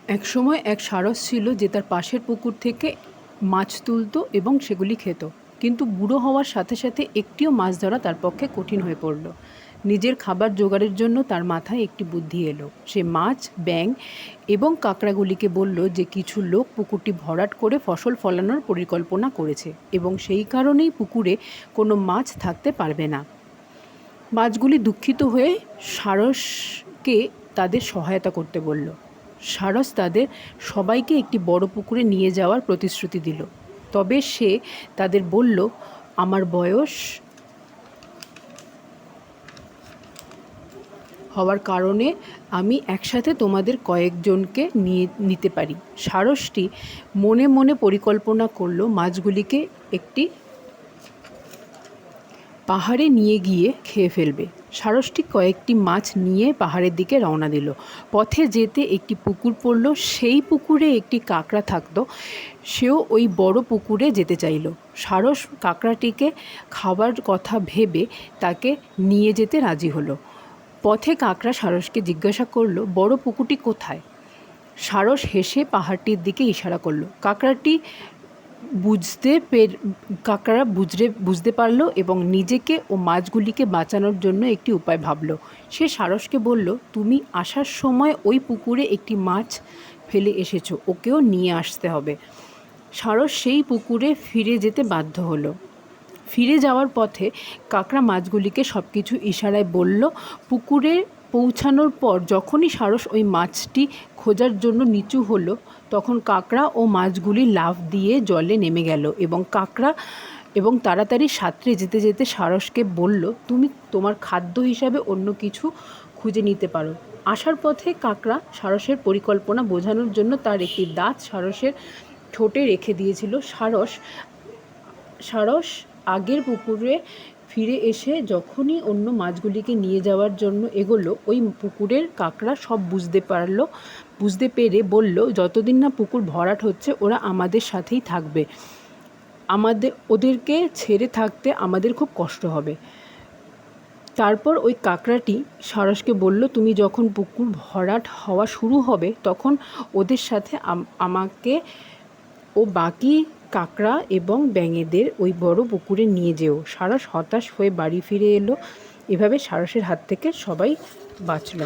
একসময় এক সারস ছিল যে তার পাশের পুকুর থেকে মাছ তুলত এবং সেগুলি খেত। কিন্তু বুড়ো হওয়ার সাথে সাথে একটিও মাছ ধরা তার পক্ষে কঠিন হয়ে পড়ল। নিজের খাবার জোগাড়ের জন্য তার মাথায় একটি বুদ্ধি এলো। সে মাছ, ব্যাঙ এবং কাঁকড়াগুলিকে বলল যে কিছু লোক পুকুরটি ভরাট করে ফসল ফলানোর পরিকল্পনা করেছে এবং সেই কারণেই পুকুরে কোনো মাছ থাকতে পারবে না। মাছগুলি দুঃখিত হয়ে সারসকে তাদের সহায়তা করতে বলল। সারস তাদের সবাইকে একটি বড় পুকুরে নিয়ে যাওয়ার প্রতিশ্রুতি দিল। তবে সে তাদের বলল, আমার বয়স হওয়ার কারণে আমি একসাথে তোমাদের কয়েকজনকে নিতে পারি। সারসটি মনে মনে পরিকল্পনা করল মাছগুলিকে একটি পাহাড়ে নিয়ে গিয়ে খেয়ে ফেলবে। সারসটি কয়েকটি মাছ নিয়ে পাহাড়ের দিকে রওনা দিল। পথে যেতে একটি পুকুর পড়ল। সেই পুকুরে একটি কাঁকড়া থাকত। সেও ওই বড় পুকুরে যেতে চাইল। সারস কাঁকড়াটিকে খাবার কথা ভেবে তাকে নিয়ে যেতে রাজি হলো। পথে কাঁকড়া সারসকে জিজ্ঞাসা করল, বড় পুকুরটি কোথায়? সারস হেসে পাহাড়টির দিকে ইশারা করল। কাঁকড়া বুঝতে পারল এবং নিজেকে ও মাছগুলিকে বাঁচানোর জন্য একটি উপায় ভাবল। সে সারসকে বলল, তুমি আসার সময় ওই পুকুরে একটি মাছ ফেলে এসেছো, ওকেও নিয়ে আসতে হবে। সারস সেই পুকুরে ফিরে যেতে বাধ্য হলো। ফিরে যাওয়ার পথে কাঁকড়া মাছগুলিকে সব কিছু ইশারায় বলল। পুকুরে পৌঁছানোর পর যখনই সারস ওই মাছটি খোঁজার জন্য নিচু হলো, তখন কাঁকড়া ও মাছগুলি লাফ দিয়ে জলে নেমে গেল এবং তাড়াতাড়ি সাঁতরে যেতে যেতে সারসকে বলল, তুমি তোমার খাদ্য হিসাবে অন্য কিছু খুঁজে নিতে পারো। আসার পথে কাঁকড়া সারসের পরিকল্পনা বোঝানোর জন্য তার একটি দাঁত সারসের ঠোঁটে রেখে দিয়েছিল। সারস আগের পুকুরে ফিরে এসে যখনই অন্য মাছগুলিকে নিয়ে যাওয়ার জন্য এগোলো, ওই পুকুরের কাঁকড়া সব বুঝতে পেরে বলল, যতদিন না পুকুর ভরাট হচ্ছে ওরা আমাদের সাথেই থাকবে। ওদেরকে ছেড়ে থাকতে আমাদের খুব কষ্ট হবে। তারপর ওই কাঁকড়াটি সারসকে বলল, তুমি যখন পুকুর ভরাট হওয়া শুরু হবে তখন ওদের সাথে আমাকে ও বাকি কাঁকড়া এবং ব্যাঙেদের ওই বড় পুকুরে নিয়ে যেও। সারস হতাশ হয়ে বাড়ি ফিরে এলো। এভাবে সারসের হাত থেকে সবাই বাঁচল।